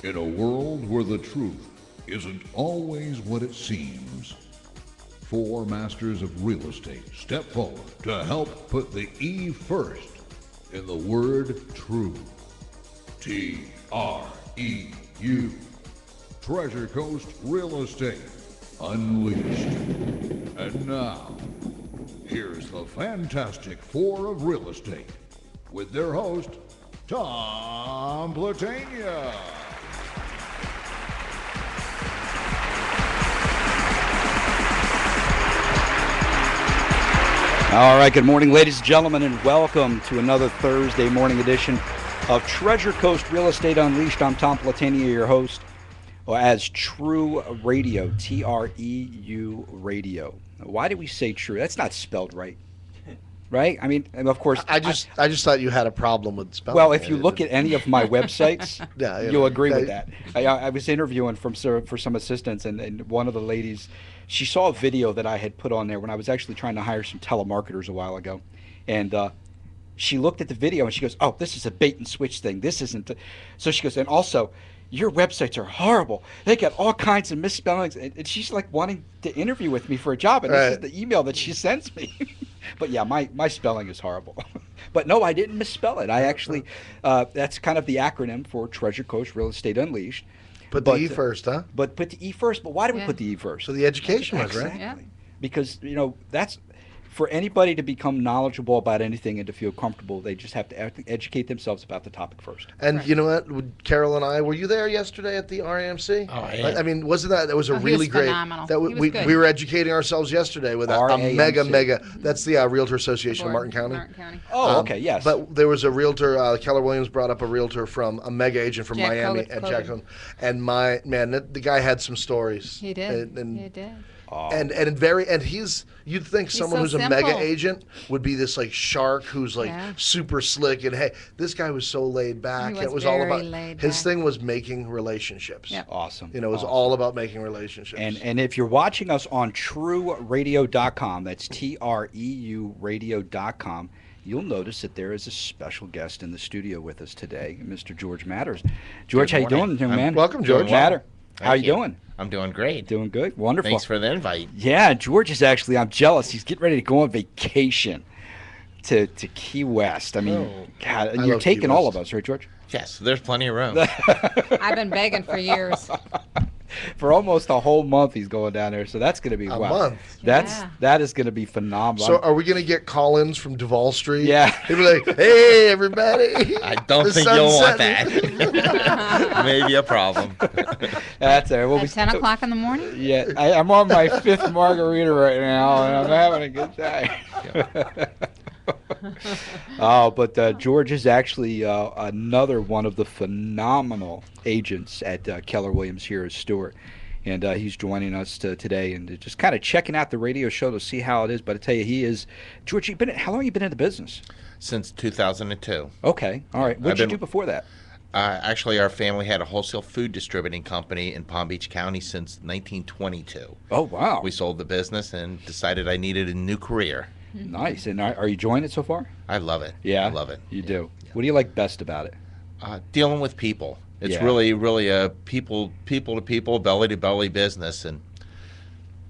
In a world where the truth isn't always what it seems, four masters of real estate step forward to help put the E first in the word true. TREU. Treasure Coast Real Estate Unleashed. And now, here's the Fantastic Four of Real Estate with their host, Tom Platania. All right, good morning, ladies and gentlemen, and welcome to another Thursday morning edition of Treasure Coast Real Estate Unleashed. I'm Tom Platania, your host, as TREU Radio, T-R-E-U Radio. Why do we say true? That's not spelled right, right? I mean, of course. I just thought you had a problem with spelling. Well, if you look at any of my websites, yeah, you'll agree with that. I was interviewing for some assistants, and one of the ladies, she saw a video that I had put on there when I was actually trying to hire some telemarketers a while ago. And she looked at the video and she goes, "Oh, this is a bait and switch thing. This isn't." So she goes, "And also, your websites are horrible. They got all kinds of misspellings." And she's like wanting to interview with me for a job. And this is the email that she sends me. But yeah, my spelling is horrible. But no, I didn't misspell it. I actually, that's kind of the acronym for Treasure Coast Real Estate Unleashed. Put the E first, huh? But put the E first. But why do we put the E first? So the education was, Exactly. right? Yeah. Because, that's for anybody to become knowledgeable about anything and to feel comfortable, they just have to educate themselves about the topic first. And Right. you know what, Carol and I, were you there yesterday at the RAMC? Oh, yeah. I mean, wasn't that was a Oh, he really was great. phenomenal. That He was we good. were educating ourselves yesterday with a RAMC. mega. That's the Realtor Association of Martin County. Martin County. Oh, okay, yes. But there was a realtor, Keller Williams brought up a realtor from a mega agent from Jack Miami Cogan. at Jackson, and the guy had some stories. He did. And, He did. And you'd think someone so who's a simple. mega agent would be this like shark who's like Yeah. super slick, and hey, this guy was so laid back. He It was was all very about laid his back. thing was making relationships. Yep. Awesome. It was Awesome. all about making relationships. And if you're watching us on TREUradio.com, that's TREU radio.com, you'll notice that there is a special guest in the studio with us today, Mr. George Matters. George, how you doing, young man? welcome, George. Matter. How Thank you doing? I'm doing great. Doing good. Wonderful. Thanks for the invite. Yeah, George is actually, I'm jealous. He's getting ready to go on vacation to Key West. I mean, Oh. God, and I you're love Key taking all West. of us, right, George? Yes, there's plenty of room. I've been begging for years. For almost a whole month he's going down there, so that's going to be A wow. month? Yeah. That is going to be phenomenal. So are we going to get call-ins from Duval Street? Yeah. He'd be like, "Hey, everybody." I don't The think you'll want sun's that. Maybe a problem. That's all right. Well, At 10 o'clock in the morning? Yeah, I'm on my fifth margarita right now, and I'm having a good time. Oh, but George is actually another one of the phenomenal agents at Keller Williams here at Stewart. And he's joining us today and just kind of checking out the radio show to see how it is. But I tell you, he is, George, how long have you been in the business? Since 2002. Okay, all right. What I've did you been- do before that? Actually, our family had a wholesale food distributing company in Palm Beach County since 1922. Oh, wow. We sold the business and decided I needed a new career. Nice. And are you enjoying it so far? I love it. Yeah. I love it. You do. What do you like best about it? Dealing with people. It's Yeah. really a people to people, belly to belly business, and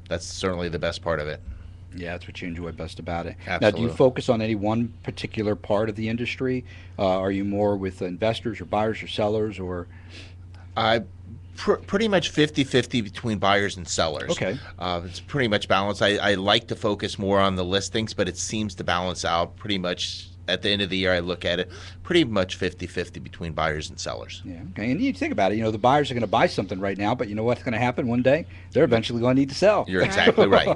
that's certainly the best part of it. Yeah, that's what you enjoy best about it. Now, do you Absolutely. focus on any one particular part of the industry? Are you more with investors or buyers or sellers or? Pretty much 50-50 between buyers and sellers. Okay. It's pretty much balanced. I like to focus more on the listings, but it seems to balance out pretty much. At the end of the year, I look at it pretty much 50-50 between buyers and sellers. Yeah. Okay. And you think about it. The buyers are going to buy something right now, but you know what's going to happen one day? They're eventually going to need to sell. You're exactly right.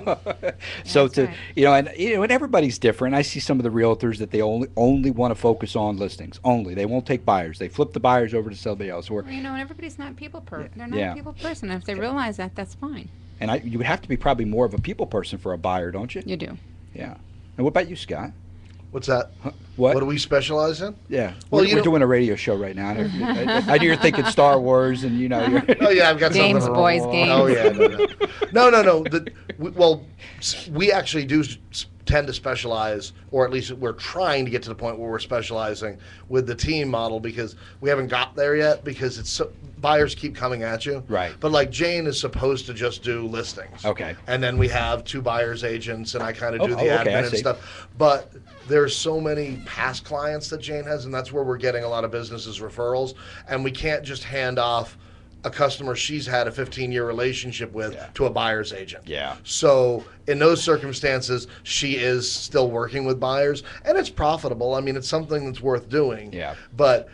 So That's right. and everybody's different. I see some of the realtors that they only want to focus on listings only. They won't take buyers. They flip the buyers over to somebody else. Or Well, and everybody's not they're not Yeah. a people person. If they realize that, that's fine. and you would have to be probably more of a people person for a buyer, don't you? You do. Yeah. And what about you, Scott? What's that? What? What do we specialize in? Yeah. Well, we're doing a radio show right now. I know you're thinking Star Wars, and you're. Oh yeah, I've got Games, something. boys, games. Oh yeah, no. We actually do tend to specialize, or at least we're trying to get to the point where we're specializing with the team model, because we haven't got there yet, because it's so, buyers keep coming at you. Right. But like Jane is supposed to just do listings. Okay. And then we have 2 buyers agents, and I kind of do the okay, I admin and see. stuff. But there's so many past clients that Jane has, and that's where we're getting a lot of businesses referrals, and we can't just hand off a customer she's had a 15-year relationship with to a buyer's agent. Yeah. So in those circumstances, she is still working with buyers, and it's profitable. I mean, it's something that's worth doing. Yeah. But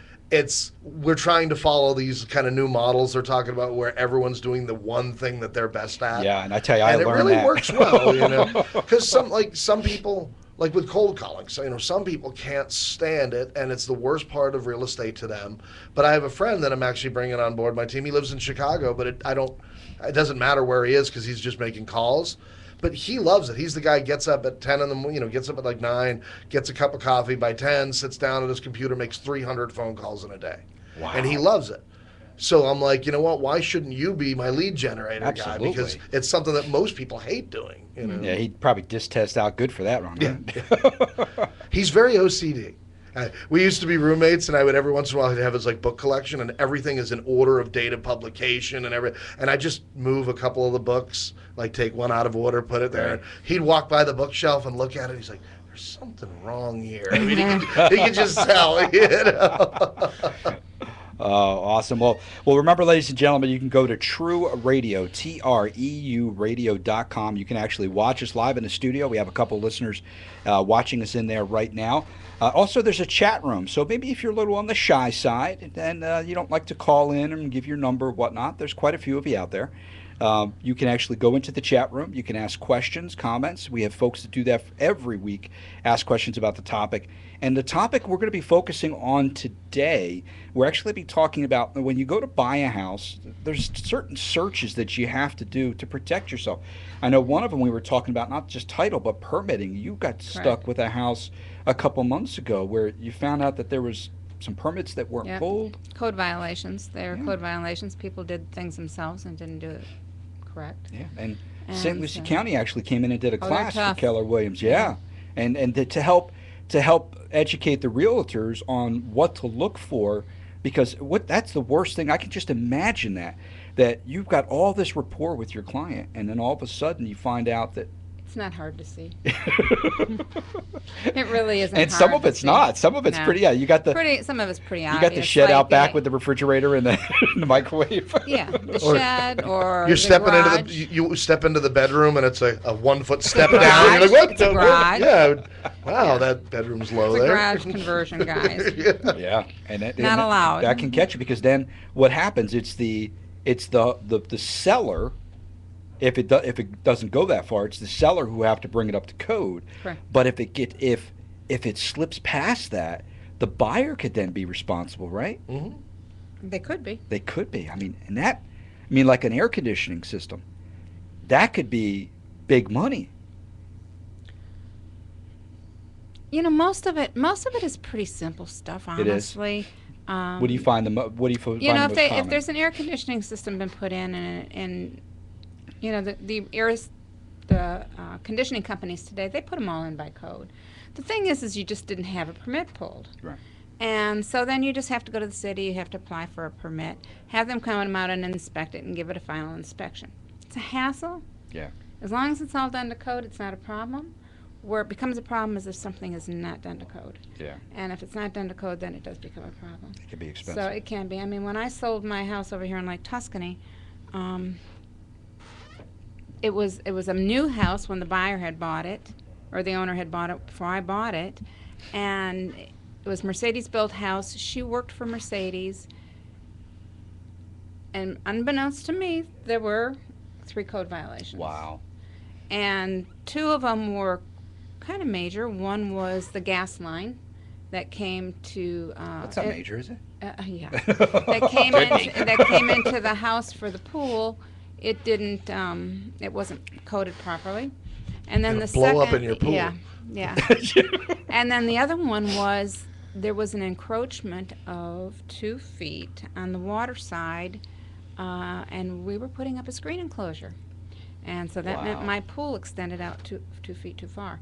we're trying to follow these kind of new models they're talking about, where everyone's doing the one thing that they're best at. Yeah, and I tell you, I learned that. And it really works well, you know, because some people, like with cold calling, so, you know, some people can't stand it, and it's the worst part of real estate to them. But I have a friend that I'm actually bringing on board my team. He lives in Chicago, but it doesn't matter where he is, because he's just making calls. But he loves it. He's the guy who gets up at 10 in the morning, you know, gets up at like 9, gets a cup of coffee by 10, sits down at his computer, makes 300 phone calls in a day. Wow. And he loves it. So I'm like, you know what? Why shouldn't you be my lead generator Absolutely. guy? Because it's something that most people hate doing. You know? Yeah, he'd probably just test out good for that, Ron. Yeah. He's very OCD. We used to be roommates, and I would every once in a while he'd have his like book collection, and everything is in order of date of publication and everything. And I just move a couple of the books, like take one out of order, put it there. Right. And he'd walk by the bookshelf and look at it. He's like, "There's something wrong here." I mean, he could just tell, you know. Awesome. Well, remember, ladies and gentlemen, you can go to TREU Radio, TREU radio.com. You can actually watch us live in the studio. We have a couple listeners watching us in there right now. Also, there's a chat room. So maybe if you're a little on the shy side and you don't like to call in and give your number or whatnot, there's quite a few of you out there. You can actually go into the chat room. You can ask questions, comments. We have folks that do that every week, ask questions about the topic. And the topic we're going to be focusing on today, we're actually be talking about when you go to buy a house, there's certain searches that you have to do to protect yourself. I know one of them we were talking about, not just title, but permitting. You got stuck with a house a couple months ago where you found out that there was some permits that weren't pulled. Code violations. There are code violations. People did things themselves and didn't do it correct. Yeah, and St. Lucie County actually came in and did a class for tough. Keller Williams. Yeah, and to help educate the realtors on what to look for, because that's the worst thing. I can just imagine that you've got all this rapport with your client, and then all of a sudden you find out that it's not hard to see. It really isn't. And some of it's not. Some of it's pretty. Yeah, you got some of it's pretty you obvious. got the shed out back with the refrigerator and the microwave. Yeah, the shed or You're the stepping garage. into you step into the bedroom, and it's a 1 foot step garage. down. You're like, what? It's a garage. Yeah. Wow, that bedroom's low It's a there. garage conversion, guys. Yeah, and Not allowed. That can catch you, because then what happens? It's the seller. If it doesn't go that far, it's the seller who have to bring it up to code. Correct. But if it slips past that, the buyer could then be responsible, right? Mm-hmm. They could be. They could be. I mean, like an air conditioning system, that could be big money. You know, most of it is pretty simple stuff, honestly. It is. What do you find what do you find You know, the most common? if there's an air conditioning system been put in, and you know, the conditioning companies today, they put them all in by code. The thing is you just didn't have a permit pulled. Right. And so then you just have to go to the city, you have to apply for a permit, have them come out and inspect it and give it a final inspection. It's a hassle. Yeah. As long as it's all done to code, it's not a problem. Where it becomes a problem is if something is not done to code. Yeah. And if it's not done to code, then it does become a problem. It can be expensive. So it can be. I mean, when I sold my house over here in Lake Tuscany, it was a new house when the buyer had bought it, or the owner had bought it before I bought it, and it was Mercedes-built house. She worked for Mercedes, and unbeknownst to me, there were 3 code violations. Wow. And 2 of them were kind of major. One was the gas line that came to. That's not major, is it? Yeah. that came into the house for the pool. It didn't. It wasn't coded properly. And then the blow second. up in your pool. Yeah. And then the other one was there was an encroachment of 2 feet on the water side, and we were putting up a screen enclosure. And so that meant my pool extended out 2 feet too far.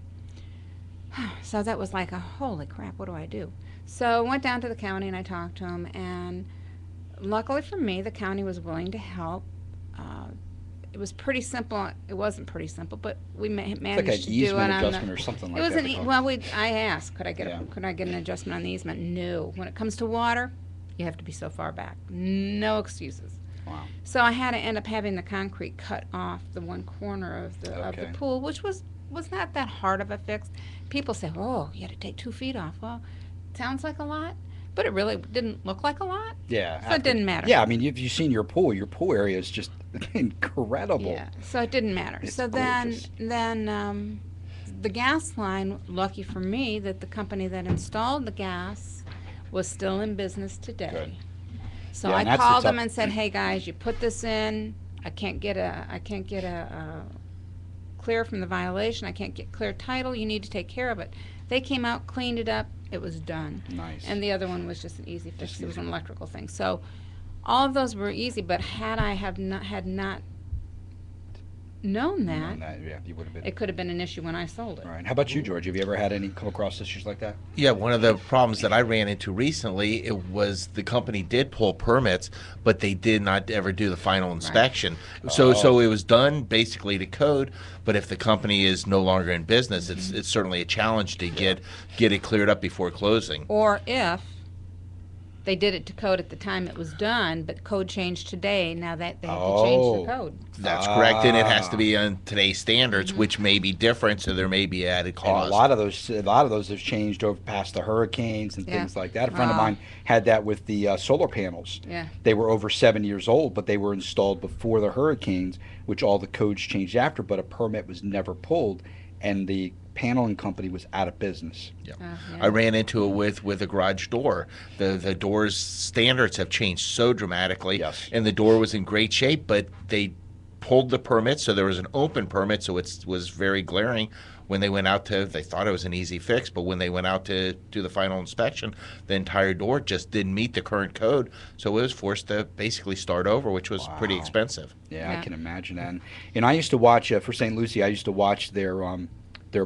So that was like a holy crap, what do I do? So I went down to the county and I talked to them, and luckily for me, the county was willing to help. Uh, it was pretty simple. It wasn't pretty simple, but we It's managed like an to do it easement on adjustment the. or something It like was that. an they call it. well. I asked, could I get Yeah. could I get an adjustment on the easement? No. When it comes to water, you have to be so far back. No excuses. Wow. So I had to end up having the concrete cut off the one corner of the Okay. pool, which was not that hard of a fix. People say, "Oh, you had to take 2 feet off." Well, sounds like a lot, but it really didn't look like a lot. Yeah. So it didn't matter. Yeah, I mean, if you've seen your pool area is just incredible. Yeah. So it didn't matter. It's So gorgeous. then the gas line. Lucky for me that the company that installed the gas was still in business today. Good. So Yeah, I and that's the called them tough- and said, "Hey guys, you put this in. I can't get a clear from the violation. I can't get clear title. You need to take care of it." They came out, cleaned it up. It was done. Nice. And the other one was just an easy fix. Just It was easy. an electrical thing. So all of those were easy. But had I had not known that, Yeah, you would have been. it could have been an issue when I sold it. Right. How about you, George? Have you ever had any come across issues like that? Yeah, one of the problems that I ran into recently, it was the company did pull permits, but they did not ever do the final inspection. So it was done basically to code, but if the company is no longer in business, it's certainly a challenge to get it cleared up before closing. Or if they did it to code at the time it was done, but code changed today, now that they have to change the code. That's correct, and it has to be on today's standards, which may be different, so there may be added And cost. a lot of those have changed over past the hurricanes and Yeah. things like that. A friend of Oh. mine had that with the solar panels. Yeah. They were over 7 years old, but they were installed before the hurricanes, which all the codes changed after, but a permit was never pulled, and the paneling company was out of business. Yeah. Yeah. I ran into it with a garage door. The door's standards have changed so dramatically, Yes. and the door was in great shape, but they pulled the permit, so there was an open permit, so it was very glaring. When they went out they thought it was an easy fix, but when they went out to do the final inspection, the entire door just didn't meet the current code, so it was forced to basically start over, which was pretty Wow. expensive. Yeah, I Yeah. can imagine that. And I used to watch for St. Lucie. I used to watch their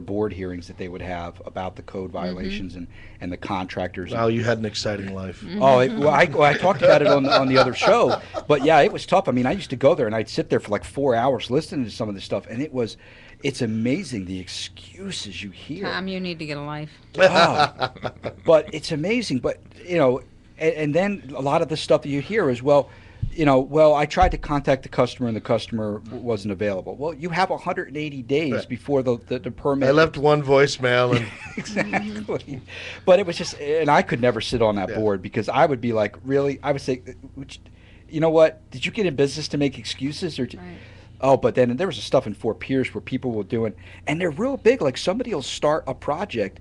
board hearings that they would have about the code violations and the contractors. Wow, you had an exciting life. Oh, I talked about it on the other show, but yeah, it was tough. I mean, I used to go there and I'd sit there for like 4 hours listening to some of this stuff, and it's amazing the excuses you hear. Tom, you need to get a life. Oh, but it's amazing. But and then a lot of the stuff that you hear is, well, I tried to contact the customer and the customer wasn't available. Well, you have 180 days Right. before the permit. I left one voicemail and Exactly. But it was just, and I could never sit on that Yeah. board because I would be like, really? I would say, you know what? Did you get in business to make excuses? Right. Oh, but then there was stuff in Fort Pierce where people were doing, and they're real big. Like somebody will start a project,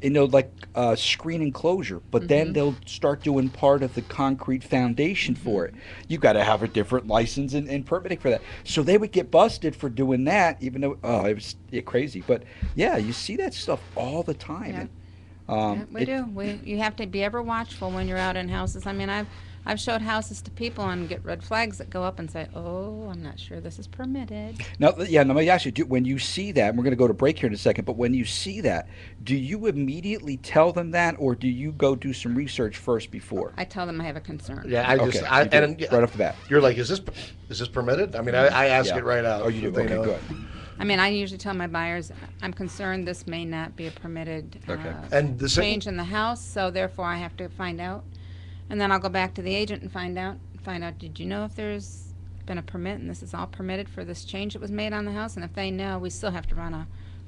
like screen enclosure, but then they'll start doing part of the concrete foundation for it. You got to have a different license and permitting for that. So they would get busted for doing that, even though it was crazy. But yeah, you see that stuff all the time. Yeah. And, Yeah, we do. You have to be ever watchful when you're out in houses. I mean, I've showed houses to people and get red flags that go up and say, "Oh, I'm not sure this is permitted." Now, let me ask you, when you see that, and we're going to go to break here in a second, but when you see that, do you immediately tell them that, or do you go do some research first before? I tell them I have a concern. yeah, I just Okay, you do it right off the bat. You're like, is this permitted? I mean, I ask Yeah. it right out. Oh, you do? so they Okay, know. good. I mean, I usually tell my buyers, I'm concerned this may not be a permitted Okay. And the second- change in the house, so therefore I have to find out. And then I'll go back to the agent and find out, did you know if there's been a permit and this is all permitted for this change that was made on the house? And if they know, we still have to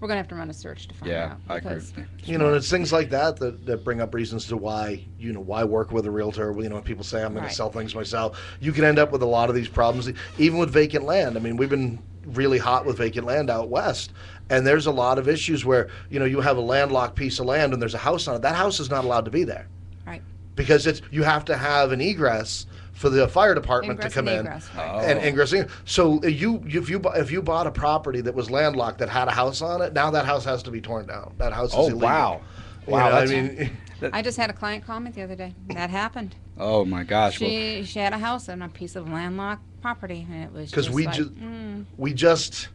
we're going to have to run a search to find out. I agree because- with you. And it's things like that bring up reasons to why work with a realtor. When people say I'm going Right. to sell things myself, you can end up with a lot of these problems, even with vacant land. I mean, we've been really hot with vacant land out west, and there's a lot of issues where you have a landlocked piece of land and there's a house on it. That house is not allowed to be there Right. because you have to have an egress for the fire department Ingress to come and in. egress, Oh. right. And ingress. So if you bought a property that was landlocked that had a house on it, now that house has to be torn down. That house is Oh, illegal. wow. You Wow, know, I that's- mean, I just had a client call me the other day. That happened. Oh, my gosh. Well, She had a house on a piece of landlocked property, and it was because just we like, just we just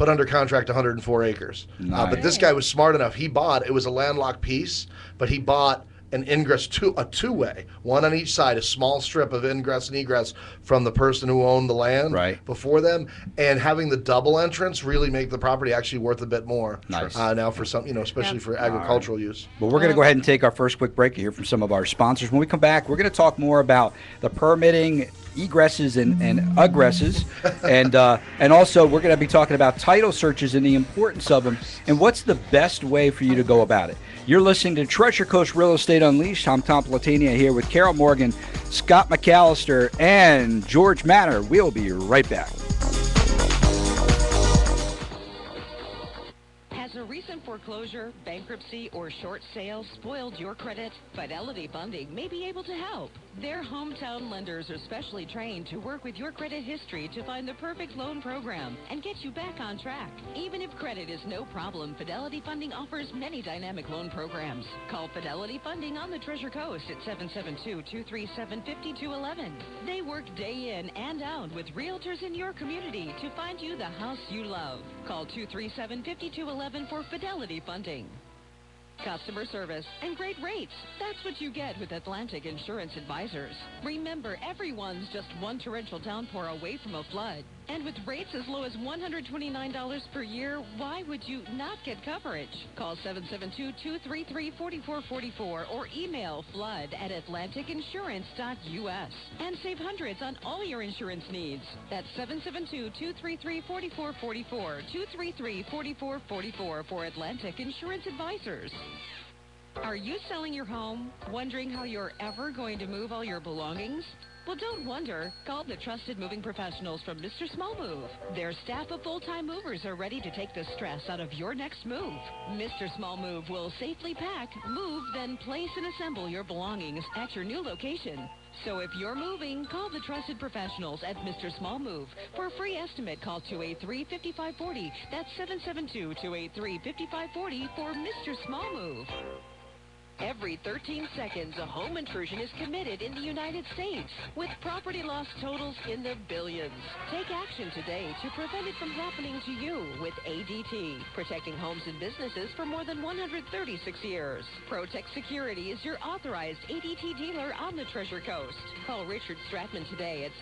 put under contract 104 acres. But this guy was smart enough. He bought, it was a landlocked piece, but he bought an ingress, a two-way, one on each side, a small strip of ingress and egress from the person who owned the land before them, and having the double entrance really make the property actually worth a bit more. Now for some, especially for agricultural use. Well, we're going to go ahead and take our first quick break here from some of our sponsors. When we come back, we're going to talk more about the permitting, egresses and ugresses, and also we're going to be talking about title searches and the importance of them, and what's the best way for you to go about it. You're listening to Treasure Coast Real Estate Unleashed. I'm Tom Platania here with Carol Morgan, Scott McAllister, and George Manor. We'll be right back. Has a recent foreclosure, bankruptcy, or short sale spoiled your credit? Fidelity Funding may be able to help. Their hometown lenders are specially trained to work with your credit history to find the perfect loan program and get you back on track. Even if credit is no problem, Fidelity Funding offers many dynamic loan programs. Call Fidelity Funding on the Treasure Coast at 772-237-5211. They work day in and out with realtors in your community to find you the house you love. Call 237-5211 for Fidelity Funding. Customer service and great rates. That's what you get with Atlantic Insurance Advisors. Remember, everyone's just one torrential downpour away from a flood. And with rates as low as $129 per year, why would you not get coverage? Call 772-233-4444 or email flood@atlanticinsurance.us and save hundreds on all your insurance needs. That's 772-233-4444, 233-4444 for Atlantic Insurance Advisors. Are you selling your home? Wondering how you're ever going to move all your belongings? Well, don't wonder. Call the trusted moving professionals from Mr. Small Move. Their staff of full-time movers are ready to take the stress out of your next move. Mr. Small Move will safely pack, move, then place and assemble your belongings at your new location. So if you're moving, call the trusted professionals at Mr. Small Move. For a free estimate, call 283-5540. That's 772-283-5540 for Mr. Small Move. Every 13 seconds, a home intrusion is committed in the United States, with property loss totals in the billions. Take action today to prevent it from happening to you with ADT, protecting homes and businesses for more than 136 years. Protect Security is your authorized ADT dealer on the Treasure Coast. Call Richard Stratman today at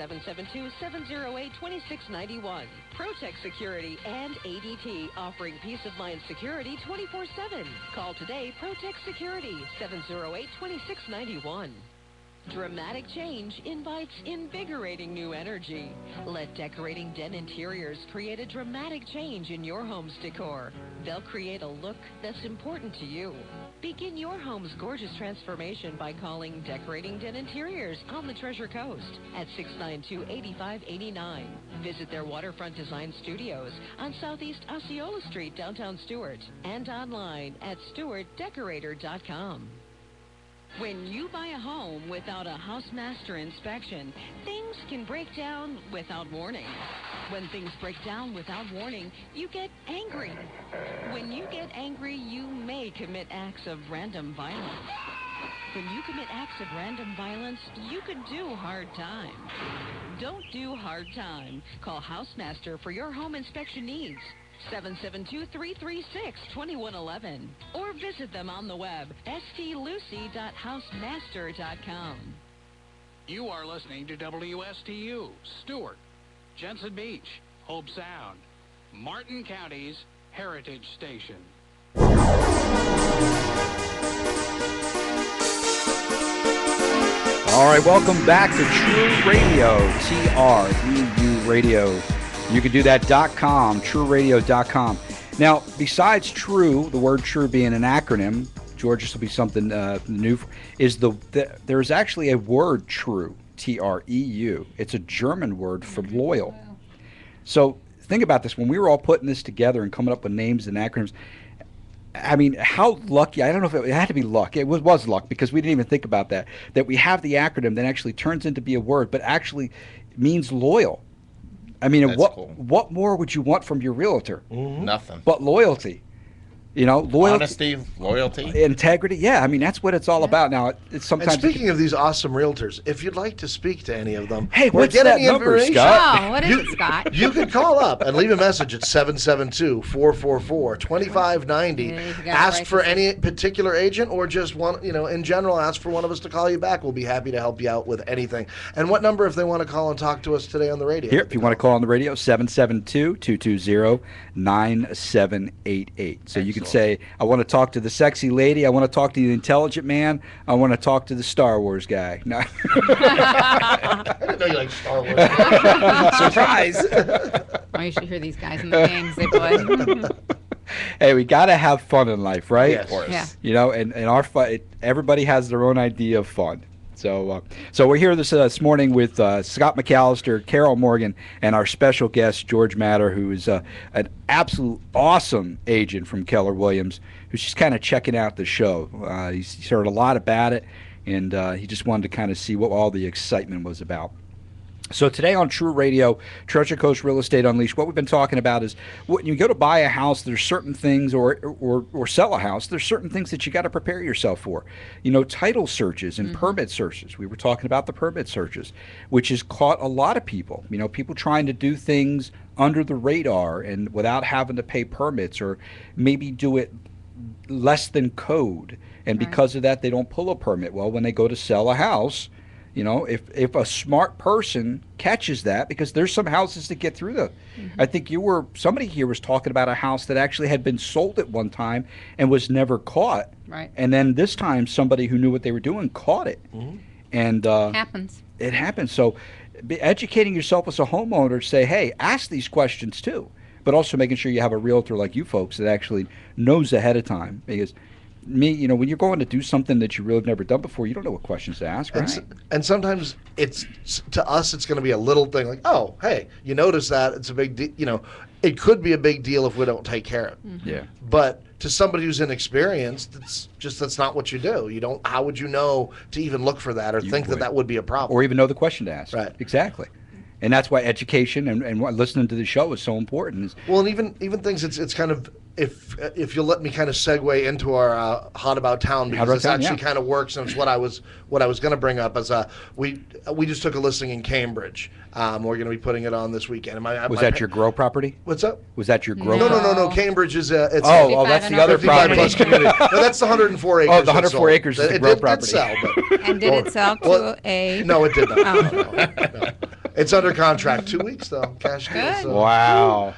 772-708-2691. Protect Security and ADT, offering peace of mind security 24/7. Call today, Protect Security, 708-2691. Dramatic change invites invigorating new energy. Let Decorating Den Interiors create a dramatic change in your home's decor. They'll create a look that's important to you. Begin your home's gorgeous transformation by calling Decorating Den Interiors on the Treasure Coast at 692-8589. Visit their waterfront design studios on Southeast Osceola Street, downtown Stuart, and online at StewartDecorator.com. When you buy a home without a housemaster inspection, things can break down without warning. When things break down without warning, you get angry. When you get angry, you may commit acts of random violence. When you commit acts of random violence, you could do hard time. Don't do hard time. Call Housemaster for your home inspection needs. 772-336-2111, or visit them on the web, stlucy.housemaster.com. You are listening to WSTU, Stewart, Jensen Beach, Hope Sound, Martin County's Heritage Station. All right, welcome back to TREU Radio, TREU Radio. You can do that .com, TREUradio.com. Now, besides TREU, the word TREU being an acronym, George, this will be something new, there's actually a word TREU, T-R-E-U. It's a German word for loyal. So think about this. When we were all putting this together and coming up with names and acronyms, I mean, how lucky, I don't know if it had to be luck. It was luck because we didn't even think about that we have the acronym that actually turns into be a word, but actually means loyal. I mean, That's cool. What more would you want from your realtor? Nothing. But loyalty. You know, loyalty, Honesty, loyalty. integrity. Yeah, I mean that's what it's all about. Now, it's And sometimes. speaking of these awesome realtors, if you'd like to speak to any of them, Hey, or what's get that any number, information, Scott? Oh, what is it, Scott? you can call up and leave a message at 772-444-2590. Yeah, you gotta Ask write for this any particular agent, or just one, in general, ask for one of us to call you back. We'll be happy to help you out with anything. And what number if they want to call and talk to us today on the radio? Here, if you want to call on the radio, 772-220-9788. So you can say, I want to talk to the sexy lady, I want to talk to the intelligent man, I want to talk to the Star Wars guy. No. I didn't know you like Star Wars. Surprise. Oh, you should hear these guys in the games they play. Hey, we got to have fun in life, right? Yes. Of course. Yeah. You know, and our fun, everybody has their own idea of fun. So we're here this morning with Scott McAllister, Carol Morgan, and our special guest, George Matter, who is an absolute awesome agent from Keller Williams, who's just kind of checking out the show. He's heard a lot about it, and he just wanted to kind of see what all the excitement was about. So today on True Radio, Treasure Coast Real Estate Unleashed, what we've been talking about is when you go to buy a house, there's certain things, or sell a house, there's certain things that you got to prepare yourself for. You know, title searches and permit searches. We were talking about the permit searches, which has caught a lot of people. You know, people trying to do things under the radar and without having to pay permits, or maybe do it less than code. And because of that, they don't pull a permit. Well, when they go to sell a house, you know, if a smart person catches that, because there's some houses that get through the, I think somebody here was talking about a house that actually had been sold at one time and was never caught. Right. And then this time somebody who knew what they were doing caught it. And Happens. it happens. So educating yourself as a homeowner, say, hey, ask these questions too, but also making sure you have a realtor like you folks that actually knows ahead of time. Because you know, when you're going to do something that you really have never done before, you don't know what questions to ask, right? And sometimes to us, it's going to be a little thing like, oh, hey, you notice that it's a big deal. You know, it could be a big deal if we don't take care of it. Yeah. But to somebody who's inexperienced, that's not what you do. You don't. How would you know to even look for that or think that would be a problem? Or even know the question to ask. Right. Exactly. And that's why education and listening to the show is so important. Well, and even things, it's kind of, if you'll let me kind of segue into our Hot About Town, because this actually kind of works, and it's what I was going to bring up as we just took a listing in Cambridge. We're going to be putting it on this weekend. Was that your grow property? What's up? Was that your grow? No. Cambridge is it's that's the other 55 property. plus community. No, that's the 104 acres. Oh, the 104 acres is the grow property. It did sell, but And did it sell to a... no, it did not. Oh. No. It's under contract. 2 weeks though. Cash deal. Good. So. Wow.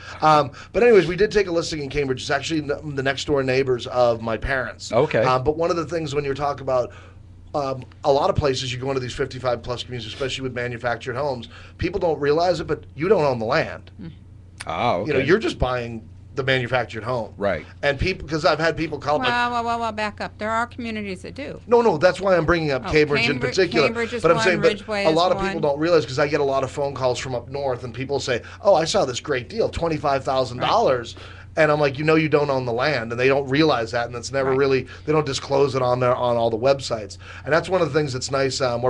But anyways, we did take a listing in Cambridge. It's actually the next door neighbors of my parents. Okay. But one of the things when you're talking about a lot of places, you go into these 55 plus communities, especially with manufactured homes, people don't realize it, but you don't own the land. Oh, okay. You know, you're just buying the manufactured home. Right. And people, because I've had people call up like, Well, back up. There are communities that do. no, that's why I'm bringing up Cambridge in particular. Cambridge is but I'm one, saying, Ridgeway a lot is of people one. don't realize, because I get a lot of phone calls from up north, and people say, "Oh, I saw this great deal, $25,000." And I'm like, you don't own the land, and they don't realize that, and it's never really, they don't disclose it on all the websites. And that's one of the things that's nice. I'm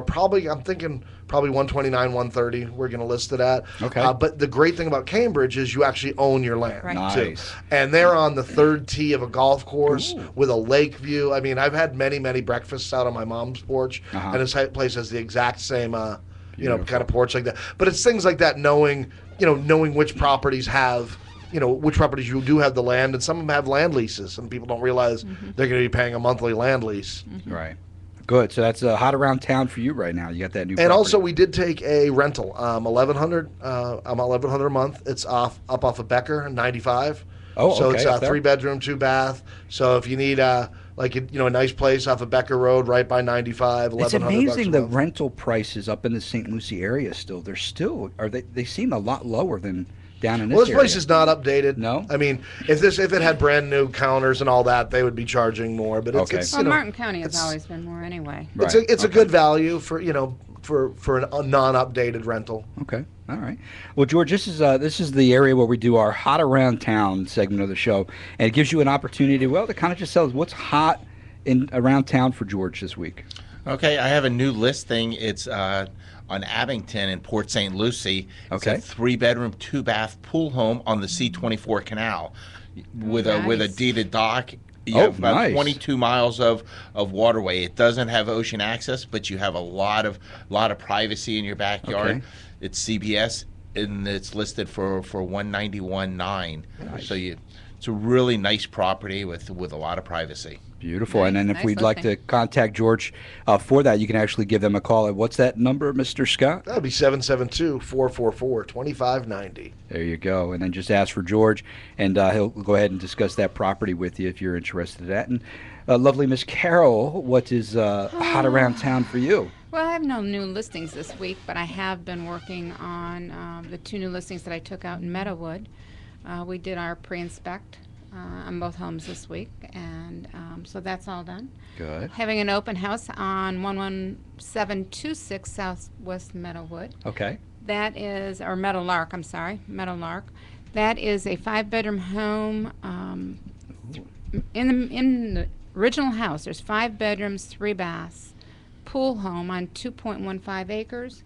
thinking probably 129, 130. We're going to list it at. Okay. But the great thing about Cambridge is you actually own your land too. Nice. And they're on the third tee of a golf course with a lake view. I mean, I've had many breakfasts out on my mom's porch, and this place has the exact same, kind of porch like that. But it's things like that, knowing which properties have. Which properties you do have the land, and some of them have land leases, and people don't realize they're going to be paying a monthly land lease. Right. Good. So that's hot around town for you right now. You got that new. And property. also, we did take a rental, $1,100. I'm $1,100 a month. It's up off of Becker, 95. Oh, so okay, it's up there. 3-bedroom, 2-bath. So if you need a nice place off of Becker Road, right by 95, $1,100. It's amazing the month. rental prices up in the St. Lucie area still. They seem a lot lower than down in this Well, this area. place is not updated. No? I mean, if it had brand new counters and all that, they would be charging more. But it's Well, Martin County has always been more anyway. It's a good value for a non-updated rental. Okay. All right. Well, George, this is the area where we do our hot around town segment of the show, and it gives you an opportunity to kind of just tell us what's hot around town for George this week. Okay, I have a new listing. It's on Abington in Port St. Lucie. It's Okay. a 3-bedroom, 2-bath pool home on the C-24 canal. with a Nice. deeded dock. You Oh, have about nice. 22 miles of waterway. It doesn't have ocean access, but you have a lot of privacy in your backyard. Okay. It's CBS, and it's listed for 191.9. Nice. So it's a really nice property with a lot of privacy. Beautiful. And Nice, then if nice we'd like to listing. contact George for that, you can actually give them a call. What's that number, Mr. Scott? That'd be 772-444-2590. There you go. And then just ask for George, and he'll go ahead and discuss that property with you if you're interested in that. And lovely Miss Carol, what is hot around town for you? Well, I have no new listings this week, but I have been working on the 2 new listings that I took out in Meadowood. We did our pre-inspect on both homes this week, and so that's all done. Good. Having an open house on 11726 Southwest Meadowood. Okay. That is, or Meadowlark, I'm sorry, Meadowlark. That is a 5-bedroom home. In the original house, there's 5 bedrooms, 3 baths, pool home on 2.15 acres.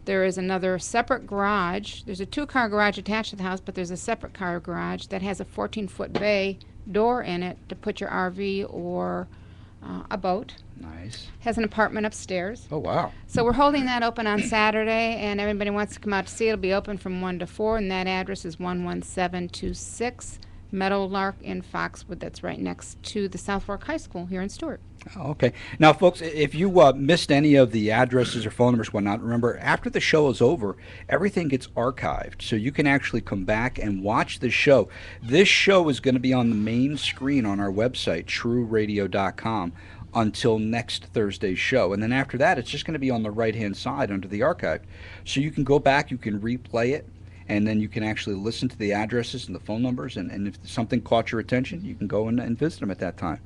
There is another separate garage. There's a 2-car garage attached to the house, but there's a separate car garage that has a 14-foot bay door in it to put your RV or a boat. Nice. Has an apartment upstairs. Oh, wow. So we're holding that open on Saturday, and everybody wants to come out to see it. It'll be open from 1 to 4, and that address is 11726 Meadowlark in Foxwood. That's right next to the South Fork High School here in Stewart. Oh, okay. Now, folks, if you missed any of the addresses or phone numbers, whatnot, remember, after the show is over, everything gets archived. So you can actually come back and watch the show. This show is going to be on the main screen on our website, TREUradio.com, until next Thursday's show. And then after that, it's just going to be on the right-hand side under the archive. So you can go back, you can replay it, and then you can actually listen to the addresses and the phone numbers. And if something caught your attention, you can go and visit them at that time.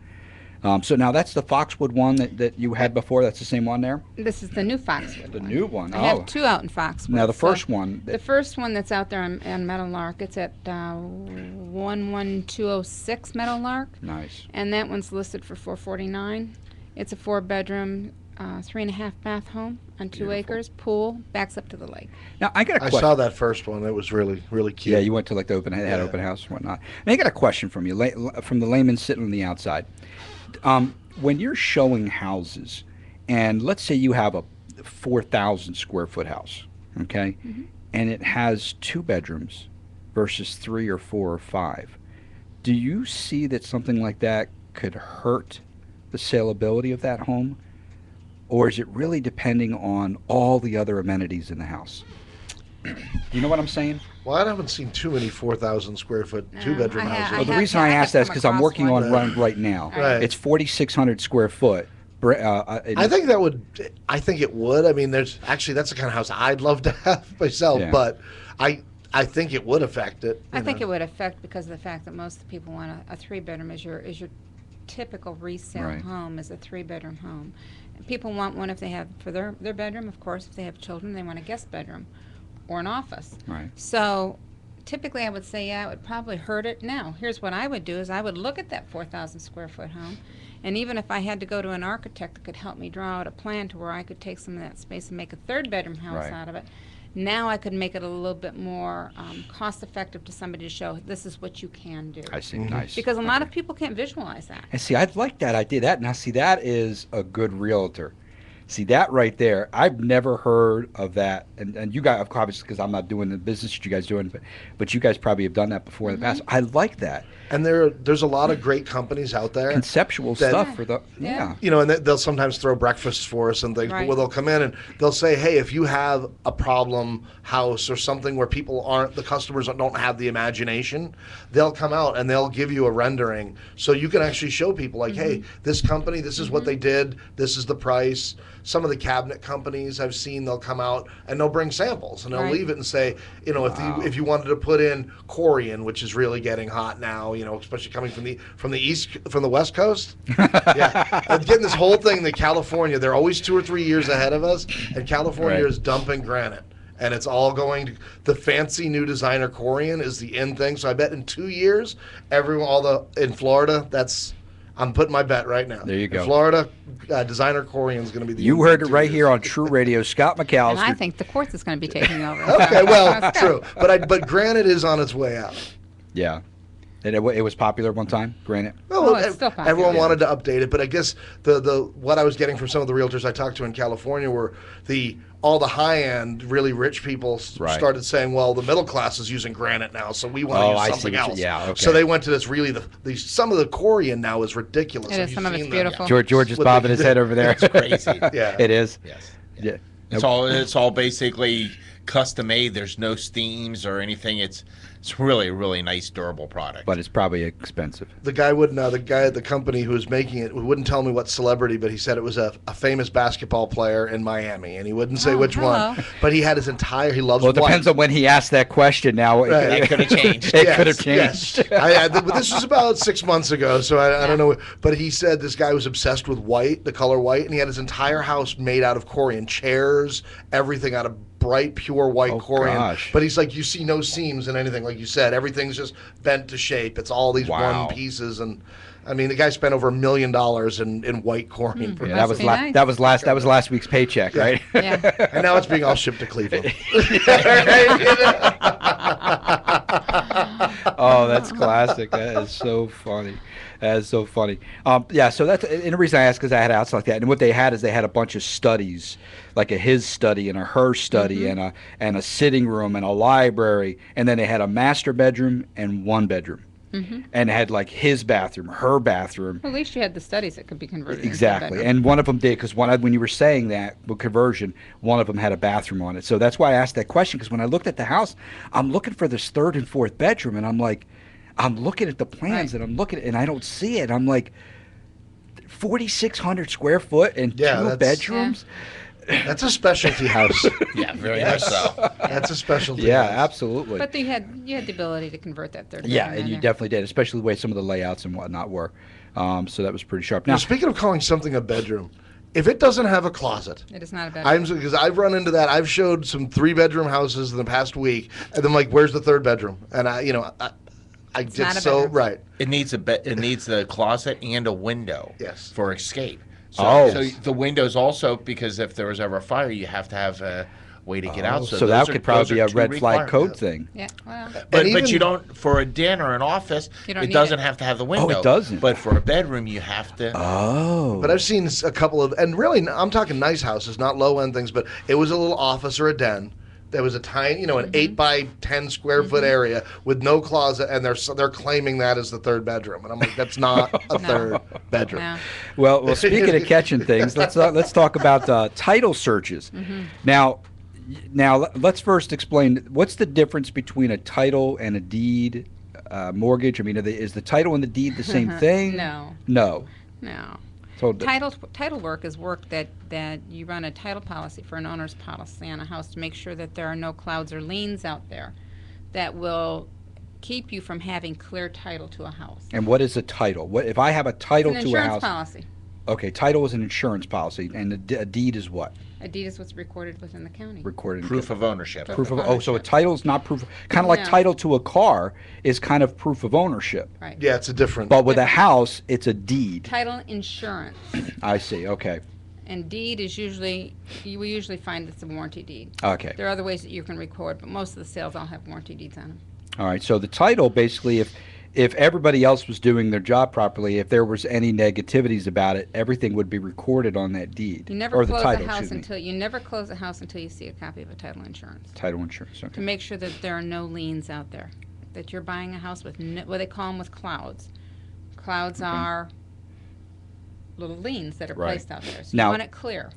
So now that's the Foxwood one that you had before. That's the same one there? This is the new Foxwood The one. new one. I Oh. have 2 out in Foxwood. Now the So first one. the first one that's out there on Meadowlark, it's at 11206 Meadowlark, Nice. and that one's listed for $449. It's a 4-bedroom, 3.5 bath home on 2 acres, pool, backs up to the lake. Now I got a I question. saw that first one. It was really, really cute. Yeah, you went to like the open Yeah. open house and whatnot. Now I got a question from you, from the layman sitting on the outside. When you're showing houses, and let's say you have a 4,000 square foot house, okay, and it has 2 bedrooms versus 3 or 4 or 5, do you see that something like that could hurt the saleability of that home, or is it really depending on all the other amenities in the house? You know what I'm saying? Well, I haven't seen too many 4,000 square foot No, 2-bedroom I ha- houses. Well, the have- reason I I have asked that is come because I'm across working one. on one right now. Right. It's 4,600 square foot. I think that would. I think it would. I mean, that's the kind of house I'd love to have myself. Yeah. But I think it would affect it. I think it would affect because of the fact that most people want a 3-bedroom is your typical resale Right. home is a 3-bedroom home. And people want one if they have for their bedroom, of course. If they have children, they want a guest bedroom or an office. Right. So typically I would say, yeah, it would probably hurt it. Now, here's what I would do is I would look at that 4,000 square foot home, and even if I had to go to an architect that could help me draw out a plan to where I could take some of that space and make a 3rd-bedroom house Right. out of it, now I could make it a little bit more cost-effective to somebody to show this is what you can do. I see. Nice. Because a lot of people can't visualize that. And see, I'd like that idea. That now, see, that is a good realtor. See, that right there, I've never heard of that. And you guys, obviously, because I'm not doing the business that you guys doing, but you guys probably have done that before in the past. I like that. And there's a lot of great companies out there. Conceptual that- stuff for the, Yeah. You know, and they'll sometimes throw breakfasts for us and things. Right. But where they'll come in and they'll say, "Hey, if you have a problem house or something where the customers don't have the imagination, they'll come out and they'll give you a rendering, so you can actually show people like, hey, this company, this is what they did, this is the price." Some of the cabinet companies I've seen, they'll come out and they'll bring samples and they'll Right. leave it and say, you know, if you wanted to put in Corian, which is really getting hot now, you know, especially coming from the West Coast. Yeah, and getting this whole thing that California, they're always 2 or 3 years ahead of us, and California Right. is dumping granite. And it's all going to the fancy new designer Corian is the in thing. So I bet in 2 years, in Florida, I'm putting my bet right now. There you go. In Florida, designer Corian is going to be the. You in heard thing it 2 right years. here on True Radio. Scott McAllister. And I think the quartz is going to be taking over. Okay, well, That's true, but granite is on its way out. Yeah. And it was popular one time, granite. Well, it's still popular. everyone Yeah. wanted to update it, but I guess the what I was getting from some of the realtors I talked to in California were all the high end, really rich people Right. started saying, well, the middle class is using granite now, so we want to Oh, use I see something what you- else. yeah, okay. So they went to this really some of the Corian now is ridiculous. It Have is. you Some of it's seen that? beautiful. George is What bobbing they his head over there. It's crazy. Yeah. It is. Yes. Yeah. It's all basically custom made. There's no steams or anything. It's really a really nice durable product. But it's probably expensive. The guy wouldn't. The guy at the company who was making it wouldn't tell me what celebrity, but he said it was a famous basketball player in Miami, and he wouldn't say Oh, which hello. one. But he had his entire. He loves. Well, it depends white. on when he asked that question. Now Right. It could have changed. It Yes, could have changed. Yes. But this was about 6 months ago, so I don't know. But he said this guy was obsessed with white, the color white, and he had his entire house made out of Corian, chairs, everything out of bright, pure white Oh, Corian. gosh. But he's like, you see no seams in anything, like you said. Everything's just bent to shape. It's all these Wow. one pieces, and I mean, the guy spent over $1 million in white Corian. For Yeah, Must that was be nice. that was last week's paycheck, right? Yeah. and now it's being all shipped to Cleveland. Oh, that's classic. That is so funny. That is so funny. Yeah, so that's and the reason I asked because I had a house like that, and what they had is they had a bunch of studies, like a his study and a her study and a sitting room and a library, and then they had a master bedroom and one bedroom, and it had like his bathroom, her bathroom. Well, at least you had the studies that could be converted. into a Exactly, bedroom. and one of them did because when you were saying that with conversion, one of them had a bathroom on it. So that's why I asked that question because when I looked at the house, I'm looking for this third and fourth bedroom, and I'm like, I'm looking at the plans Right. and I'm looking and I don't see it. I'm like, 4,600 square foot and Yeah, two that's- bedrooms. That's a specialty house. Yeah, very much so. That's a specialty Yeah, house. absolutely. But you had the ability to convert that third. Yeah, bedroom and in you there. definitely did, especially the way some of the layouts and whatnot were. So that was pretty sharp. Now, Now, speaking of calling something a bedroom, if it doesn't have a closet, It is not a bedroom. because I've run into that. I've showed some 3-bedroom houses in the past week, and I'm like, "Where's the third bedroom?" And I not just a so bedroom. right. It needs a closet and a window. Yes. For escape. So, Oh. so the windows also, because if there was ever a fire, you have to have a way to get out. so those that are- could probably be those a are red two flag code requirements. thing. Yeah. Well. But even- you don't, for a den or an office, You don't it need doesn't it. have to have the window. doesn't? But for a bedroom, you have to. Oh. But I've seen a couple of, and really, I'm talking nice houses, not low end things. But it was a little office or a den. There was a tiny, an 8 by 10 square foot area with no closet, and they're claiming that as the third bedroom, and I'm like, that's not a third bedroom. No. Well, speaking of catching things, let's talk about title searches. Now, let's first explain what's the difference between a title and a deed, mortgage. I mean, is the title and the deed the same thing? No. No. No. So Title work is work that you run a title policy for an owner's policy on a house to make sure that there are no clouds or liens out there that will keep you from having clear title to a house. and what is a title? What if I have a title It's an to a insurance house? policy. Okay, title is an insurance policy, and a deed is what? A deed is what's recorded within the county. Recorded. in- Proof of ownership. Proof of. of Oh, so a ownership. title is not proof. Kind of like No. title to a car is kind of proof of ownership. Right. Yeah, it's a different. But with a house, it's a deed. Title insurance. I see. Okay. And deed is you will usually find it's a warranty deed. Okay. There are other ways that you can record, but most of the sales all have warranty deeds on them. All right. So the title, basically, if everybody else was doing their job properly, if there was any negativities about it, everything would be recorded on that deed. You never or the close title, a house excuse me. until you never close a house until you see a copy of a title insurance Title insurance. to Okay. make sure that there are no liens out there. That you're buying a house with what they call them with clouds. Clouds are little liens that are Right. placed out there. So Now- you want it clear.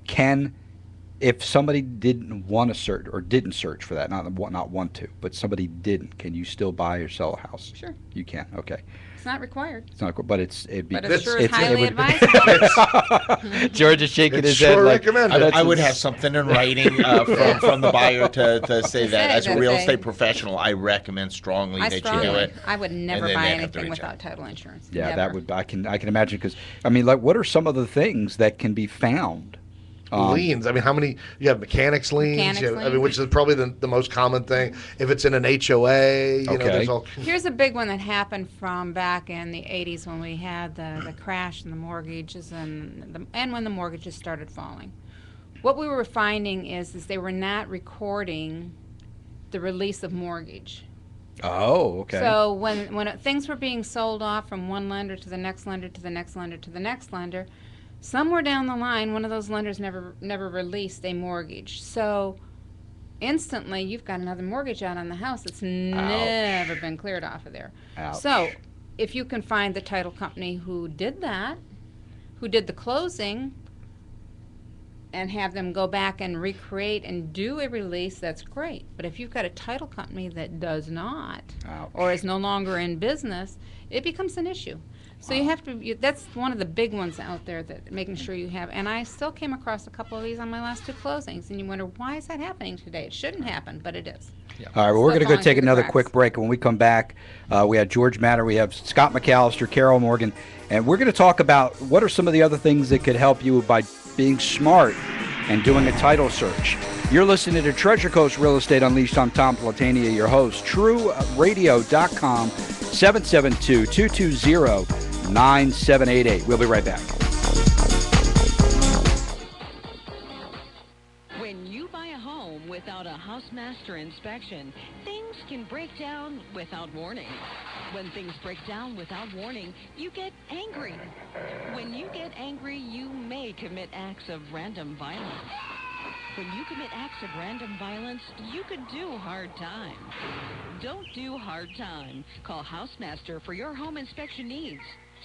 If somebody didn't want to search or didn't search for that, not want to, but somebody didn't, can you still buy or sell a house? Sure. You can. Okay. It's not required, It's not, but it'd be. but it sure is it highly would- advisable. George is shaking It's his head sure like recommended. I would have something in writing from the buyer to say that as a that real they- estate professional, I recommend strongly I that you do strongly, it. I would never then buy they have to anything reach without out. title insurance. Yeah, Never. that would. I can imagine because I mean, like, what are some of the things that can be found? liens. I mean, how many? You have mechanics liens. Mechanics I mean, liens. which is probably the most common thing. If it's in an HOA, Okay. there's all. Here's a big one that happened from back in the 80s when we had the crash in the mortgages and when the mortgages started falling. What we were finding is they were not recording the release of mortgage. Oh, okay. So when things were being sold off from one lender to the next lender to the next lender to the next lender, somewhere down the line, one of those lenders never released a mortgage. So instantly, you've got another mortgage out on the house that's never been cleared off of there. Ouch. So if you can find the title company who did that, who did the closing, and have them go back and recreate and do a release, that's great. But if you've got a title company that does not, Ouch. or is no longer in business, it becomes an issue. So you have to, that's one of the big ones out there, that making sure you have. And I still came across a couple of these on my last 2 closings, and you wonder, why is that happening today? It shouldn't happen, but it is. All right, well, we're Still going to go falling take through the another cracks. quick break. When we come back, we have George Matter, we have Scott McAllister, Carol Morgan, and we're going to talk about what are some of the other things that could help you by being smart and doing a title search. You're listening to Treasure Coast Real Estate Unleashed. I'm Tom Platania, your host. TREUradio.com, 772-220-9788. We'll be right back. When you buy a home without a housemaster inspection, things can break down without warning. When things break down without warning, you get angry. When you get angry, you may commit acts of random violence. When you commit acts of random violence, you could do hard time. Don't do hard time. Call Housemaster for your home inspection needs.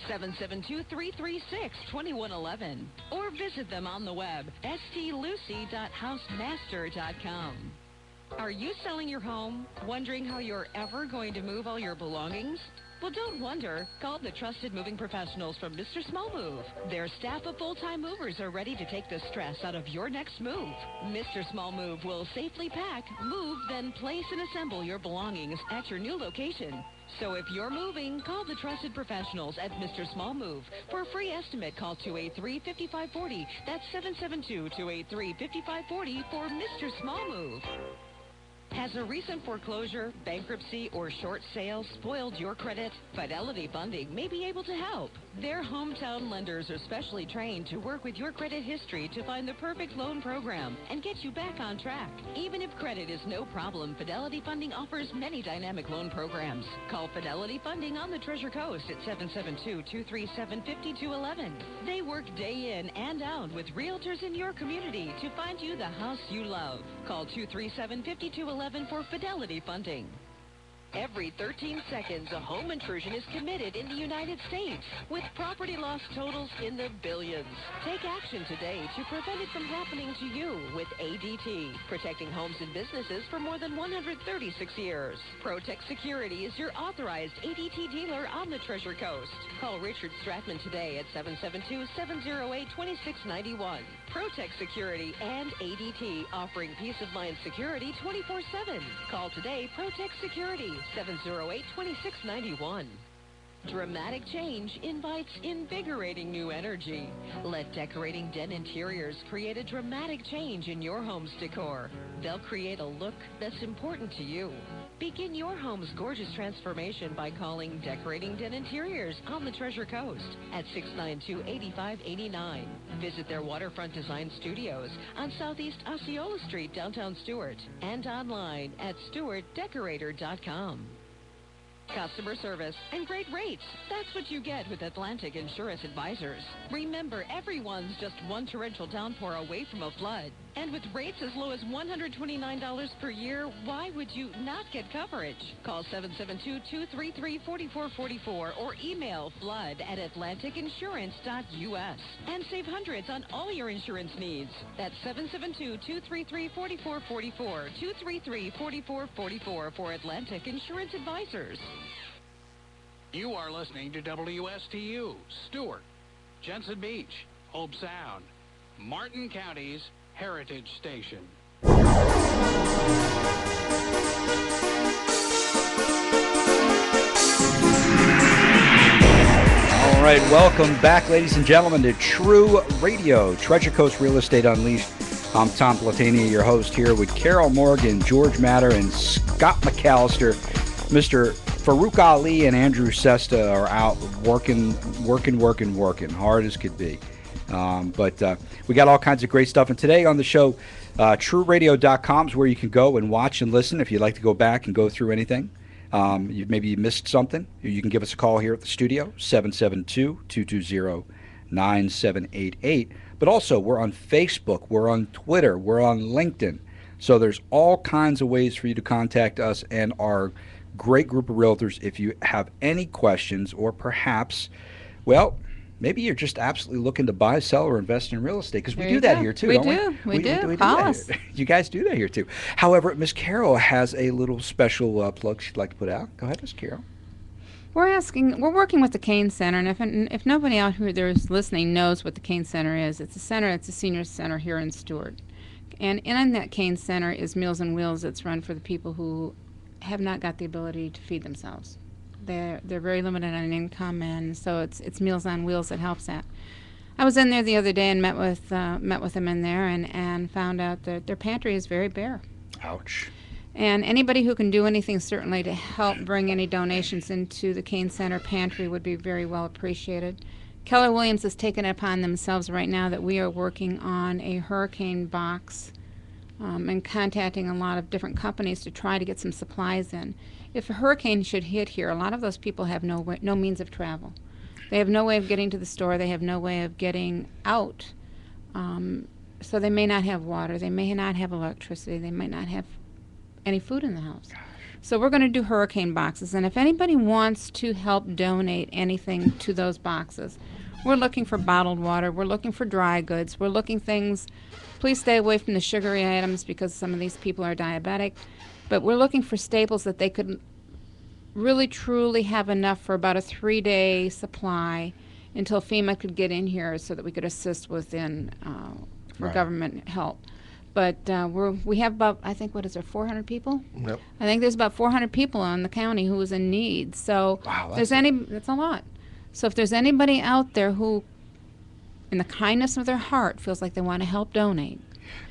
772-336-2111. Or visit them on the web, stlucy.housemaster.com. Are you selling your home? Wondering how you're ever going to move all your belongings? Well, don't wonder. Call the trusted moving professionals from Mr. Small Move. Their staff of full-time movers are ready to take the stress out of your next move. Mr. Small Move will safely pack, move, then place and assemble your belongings at your new location. So if you're moving, call the trusted professionals at Mr. Small Move. For a free estimate, call 283-5540. That's 772-283-5540 for Mr. Small Move. Has a recent foreclosure, bankruptcy, or short sale spoiled your credit? Fidelity Funding may be able to help. Their hometown lenders are specially trained to work with your credit history to find the perfect loan program and get you back on track. Even if credit is no problem, Fidelity Funding offers many dynamic loan programs. Call Fidelity Funding on the Treasure Coast at 772-237-5211. They work day in and out with realtors in your community to find you the house you love. Call 237-5211 for Fidelity Funding. Every 13 seconds, a home intrusion is committed in the United States, with property loss totals in the billions. Take action today to prevent it from happening to you with ADT, protecting homes and businesses for more than 136 years. Protect Security is your authorized ADT dealer on the Treasure Coast. Call Richard Stratman today at 772-708-2691. Protect Security and ADT, offering peace of mind security 24/7. Call today, Protect Security, 708-2691. Dramatic change invites invigorating new energy. Let Decorating Den Interiors create a dramatic change in your home's decor. They'll create a look that's important to you. Begin your home's gorgeous transformation by calling Decorating Den Interiors on the Treasure Coast at 692-8589. Visit their waterfront design studios on Southeast Osceola Street, downtown Stuart, and online at stewartdecorator.com. Customer service and great rates. That's what you get with Atlantic Insurance Advisors. Remember, everyone's just one torrential downpour away from a flood. And with rates as low as $129 per year, why would you not get coverage? Call 772-233-4444 or email flood@atlanticinsurance.us and save hundreds on all your insurance needs. That's 772-233-4444, 233-4444 for Atlantic Insurance Advisors. You are listening to WSTU, Stewart, Jensen Beach, Hope Sound, Martin County's Heritage Station. All right, welcome back, ladies and gentlemen, to TREU Radio, Treasure Coast Real Estate Unleashed. I'm Tom Platania, your host, here with Carol Morgan, George Matter, and Scott McAllister. Mr. Farouk Ali and Andrew Sesta are out working hard as could be. But we got all kinds of great stuff. And today on the show, TREUradio.com is where you can go and watch and listen if you'd like to go back and go through anything. Maybe you missed something. You can give us a call here at the studio, 772-220-9788. But also, we're on Facebook, we're on Twitter, we're on LinkedIn. So there's all kinds of ways for you to contact us and our great group of realtors if you have any questions, or perhaps, well, maybe you're just absolutely looking to buy, sell, or invest in real estate, because we There do you that go. here too, We don't do. we? We do. We Call that us. here. You guys do that here too. However, Miss Carol has a little special plug she'd like to put out. Go ahead, Miss Carol. We're working with the Kane Center, and if nobody out here there's listening knows what the Kane Center is, it's a senior center here in Stewart. And in that Kane Center is Meals on Wheels that's run for the people who have not got the ability to feed themselves. They're very limited on income, and so it's Meals on Wheels that helps that. I was in there the other day and met with them in there, and found out that their pantry is very bare. Ouch. And anybody who can do anything certainly to help bring any donations into the Kane Center pantry would be very well appreciated. Keller Williams has taken it upon themselves right now that we are working on a hurricane box, and contacting a lot of different companies to try to get some supplies in. If a hurricane should hit here, a lot of those people have no means of travel. They have no way of getting to the store. They have no way of getting out. So they may not have water. They may not have electricity. They might not have any food in the house. So we're going to do hurricane boxes. And if anybody wants to help donate anything to those boxes, we're looking for bottled water. We're looking for dry goods. We're looking things. Please stay away from the sugary items because some of these people are diabetic. But we're looking for staples that they could really truly have enough for about a 3-day supply until FEMA could get in here so that we could assist within for Right. government help. But we have about, I think, 400 people? Yep. I think there's about 400 people in the county who is in need. So Wow, that's a lot. So if there's anybody out there who, in the kindness of their heart, feels like they want to help donate,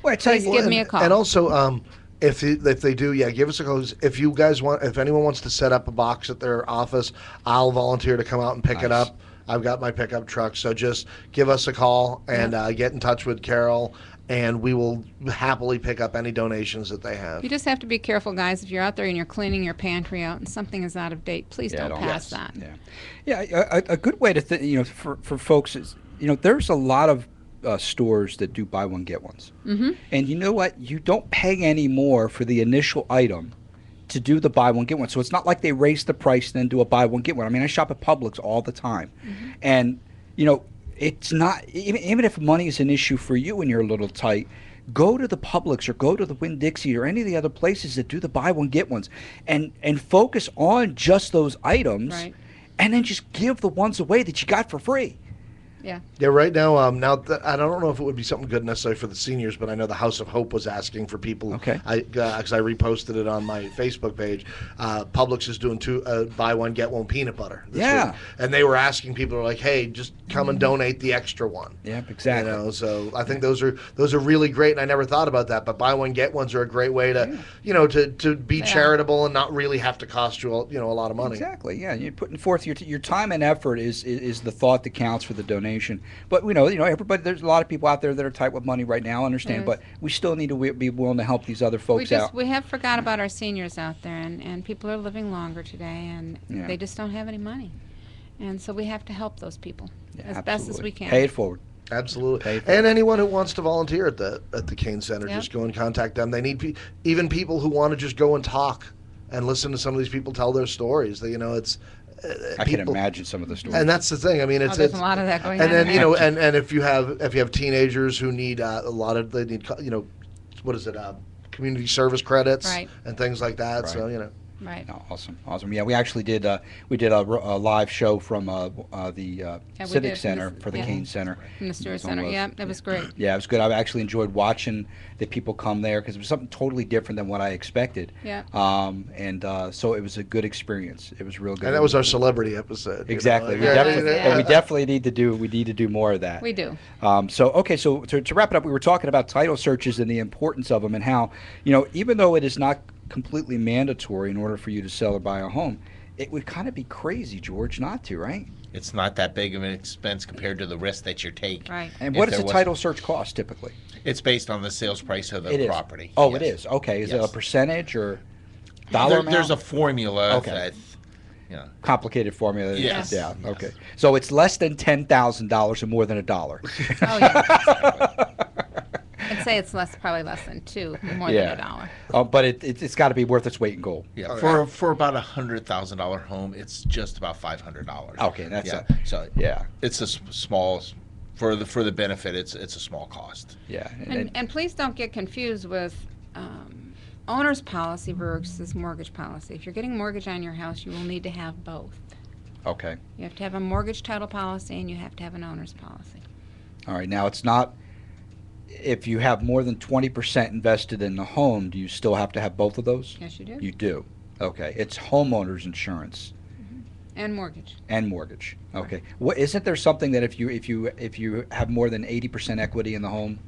Well, I tell please you, give me a call. And also, if they do, give us a call. If you guys if anyone wants to set up a box at their office, I'll volunteer to come out and pick it Nice. up. I've got my pickup truck, so just give us a call and get in touch with Carol, and we will happily pick up any donations that they have. You just have to be careful, guys. If you're out there and you're cleaning your pantry out and something is out of date, please don't pass that. A good way to for folks is, there's a lot of stores that do buy one get ones, and you know what? You don't pay any more for the initial item to do the buy one get one. So it's not like they raise the price and then do a buy one get one. I mean, I shop at Publix all the time, and it's not even if money is an issue for you and you're a little tight. Go to the Publix or go to the Winn-Dixie or any of the other places that do the buy one get ones, and focus on just those items, Right. and then just give the ones away that you got for free. Yeah. Yeah, right now, I don't know if it would be something good necessarily for the seniors, but I know the House of Hope was asking for people. Okay. Because I reposted it on my Facebook page. Publix is doing buy one get one peanut butter. this Yeah. week. And they were asking people like, hey, just come and donate the extra one. Yep, exactly. So I think those are really great, and I never thought about that. But buy one get ones are a great way to to be charitable and not really have to cost you a lot of money. Exactly. Yeah, you're putting forth your time and effort is the thought that counts for the donation. But everybody. There's a lot of people out there that are tight with money right now. I understand, Yes. but we still need to be willing to help these other folks out. We have forgot about our seniors out there, and people are living longer today, and Yeah. they just don't have any money, and so we have to help those people Yeah, as best as absolutely. we can. Pay it forward. Absolutely. Pay for And it. anyone who wants to volunteer at the Kane Center, Yep. just go and contact them. They need even people who want to just go and talk and listen to some of these people tell their stories. It's I can imagine some of the stories. and that's the thing. I mean, it's There's a lot of that going and on. then and if you have teenagers who need they need what is it community service credits Right. and things like that. Right. So Right. No, awesome. Yeah, we actually did a live show from the we Civic did. Center for the Yeah. Kane Center. From the Stewart It was Center. almost- Yeah, it was great. Yeah, it was good. I actually enjoyed watching the people come there because it was something totally different than what I expected. Yeah. So it was a good experience. It was real good. and that was our celebrity episode. Exactly. We Yeah, definitely, yeah. we definitely need to do more of that. We do. So to wrap it up, we were talking about title searches and the importance of them, and how even though it is not completely mandatory in order for you to sell or buy a home, it would kind of be crazy, George, not to, right? It's not that big of an expense compared to the risk that you're taking. Right. And If what does there a was- title search cost typically? It's based on the sales price of the It is. property. Oh, Yes. it is. Okay. Is it a Yes. percentage or? dollar amount? There's a formula. Okay. That, complicated formula. Yes. Yeah. Okay. So it's less than $10,000 and more than $1. Oh, yeah. I'd say it's probably less than more than $1. But it's got to be worth its weight in gold. Yeah, Okay. for about $100,000 home, it's just about $500. Okay, that's so yeah. it's a small for the benefit. It's a small cost. Yeah. And please don't get confused with owner's policy versus mortgage policy. If you're getting a mortgage on your house, you will need to have both. Okay. You have to have a mortgage title policy and you have to have an owner's policy. All right. Now it's not. If you have more than 20% invested in the home, do you still have to have both of those? Yes, you do. You do. Okay. It's homeowners insurance And mortgage. and mortgage. Okay. What isn't there something that if you have more than 80% equity in the home,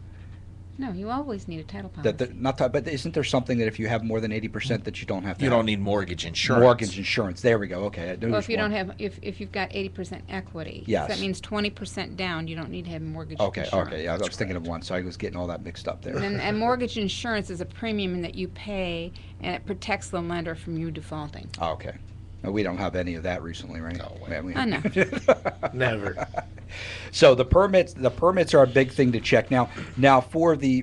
No, you always need a title policy. but isn't there something that if you have more than 80% that you don't have to You have? don't need mortgage insurance. Mortgage insurance. There we go. Okay. Well, if you don't have, if you've got 80% equity, Yes. that means 20% down. You don't need to have mortgage Okay. insurance. Okay. Yeah, I was thinking of one, so I was getting all that mixed up there. And mortgage insurance is a premium that you pay, and it protects the lender from you defaulting. Oh, okay. No, we don't have any of that recently, right? No way. Yeah, we- I know. Never. So the permits are a big thing to check. Now for the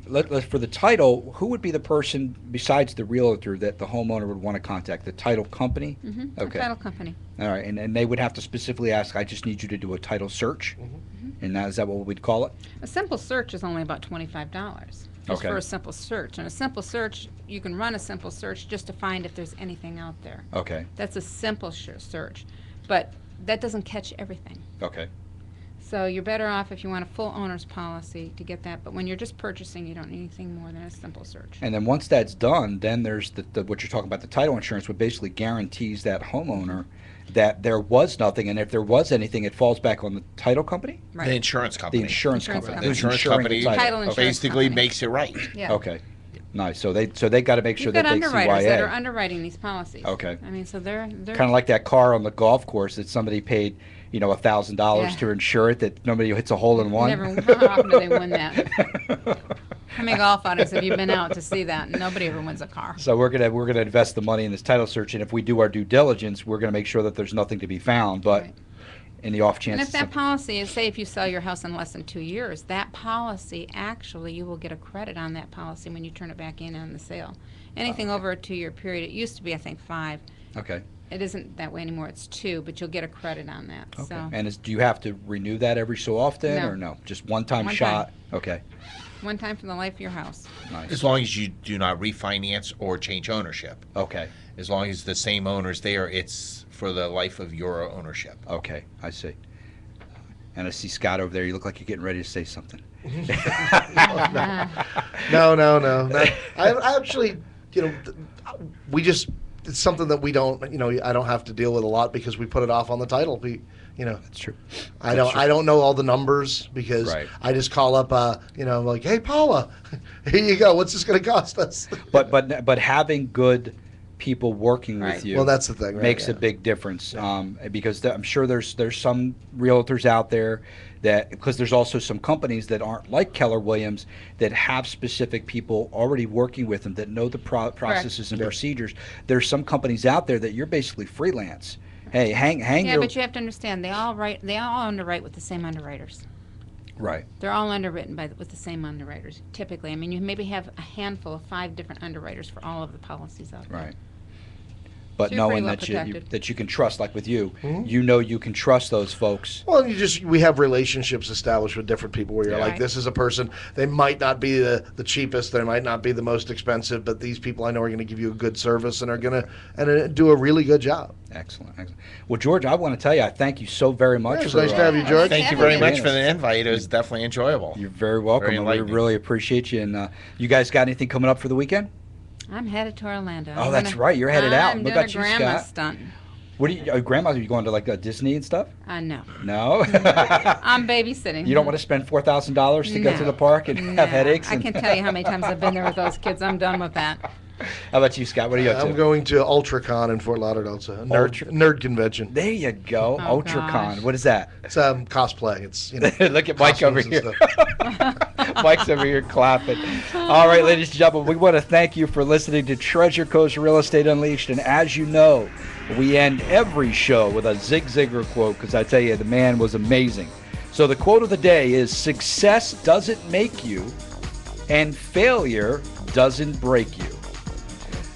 title, who would be the person besides the realtor that the homeowner would want to contact? The title company? Mm-hmm. Okay. A title company. All right, and they would have to specifically ask, I just need you to do a title search? And is that what we'd call it? A simple search is only about $25. Just Okay. for a simple search. And a simple search, you can run a simple search just to find if there's anything out there. Okay, That's a simple search. But that doesn't catch everything. okay. So you're better off if you want a full owner's policy to get that. But when you're just purchasing, you don't need anything more than a simple search. And then once that's done, then there's the what you're talking about, the title insurance, what basically guarantees that homeowner that there was nothing, and if there was anything, it falls back on the title company? Right. The insurance The company. insurance Insurance company. company. The who's insurance insuring company the title. Title insurance basically company. makes it right. Yeah. Okay, nice. So they got to make sure You've that got they underwriters that are CYA. underwriting these policies. Okay. I mean, so they're Kind of like that car on the golf course that somebody paid, $1,000 Yeah. to insure it, that nobody hits a hole in one. never. How often do they win that? How many golf outings have you been out to see that? Nobody ever wins a car. So we're gonna invest the money in this title search, and if we do our due diligence, we're gonna make sure that there's nothing to be found. But Right. in the off chance, And if it's that something- policy is, say, if you sell your house in less than 2 years, that policy, actually, you will get a credit on that policy when you turn it back in on the sale. Anything over a 2-year period, it used to be, I think, 5. okay, It isn't that way anymore, it's 2, but you'll get a credit on that, okay. so. And do you have to renew that every so often, No. or no? Just one time One shot. Okay, One time for the life of your house. nice. As long as you do not refinance or change ownership. Okay, As long as the same owner's there, it's for the life of your ownership. okay, I see. And I see Scott over there. You look like you're getting ready to say something. No. I actually, we just, it's something that we don't, I don't have to deal with a lot because we put it off on the title. That's true. I don't know all the numbers because Right. I just call up, I'm like, hey, Paula, here you go. What's this going to cost us? But having good people working with Right. you. Well, that's the thing, right? Makes Yeah. a big difference because I'm sure there's some realtors out there because there's also some companies that aren't like Keller Williams that have specific people already working with them that know the processes and Yeah. procedures. There's some companies out there that you're basically freelance. Hey, hang Yeah, your but you have to understand, they all underwrite with the same underwriters. right. They're all underwritten with the same underwriters, typically. I mean, you maybe have a handful of 5 different underwriters for all of the policies out there. Right. But So you're pretty knowing well that protected. that you can trust, like with you, Mhm. you can trust those folks. Well, we have relationships established with different people where you're Yeah. like, Right. this is a person, they might not be the cheapest, they might not be the most expensive, but these people I know are going to give you a good service and are going to do a really good job. Excellent. Well, George, I want to tell you, I thank you so very much. Yeah, it's for, nice to have you, Yeah, George. Thank you Definitely. very much Yes. for the invite. It was definitely enjoyable. You're very welcome, Very and we enlightening. really appreciate you. And you guys got anything coming up for the weekend? I'm headed to Orlando. Oh, I'm that's gonna- right, you're headed out. I'm Look doing at a you, grandma Scott. stunt. What are you, Grandma? Are you going to like Disney and stuff? No. No. I'm babysitting. You don't want to spend $4,000 to go No. to the park and No. have headaches? I can't tell you how many times I've been there with those kids. I'm done with that. How about you, Scott? What are you up to? I'm going to UltraCon in Fort Lauderdale. It's a nerd convention. There you go. Oh, UltraCon. gosh. What is that? It's cosplay. It's Look at Mike over costumes and here. stuff. Mike's over here clapping. All right, ladies and gentlemen, we want to thank you for listening to Treasure Coast Real Estate Unleashed. And as you know, we end every show with a Zig Ziglar quote because I tell you, the man was amazing. So the quote of the day is, success doesn't make you and failure doesn't break you.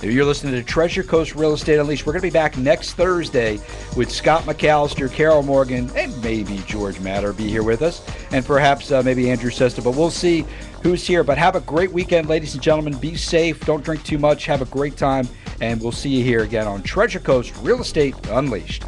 You're listening to Treasure Coast Real Estate Unleashed. We're going to be back next Thursday with Scott McAllister, Carol Morgan, and maybe George Matter be here with us, and perhaps maybe Andrew Sesta, but we'll see who's here. But have a great weekend, ladies and gentlemen. Be safe. Don't drink too much. Have a great time, and we'll see you here again on Treasure Coast Real Estate Unleashed.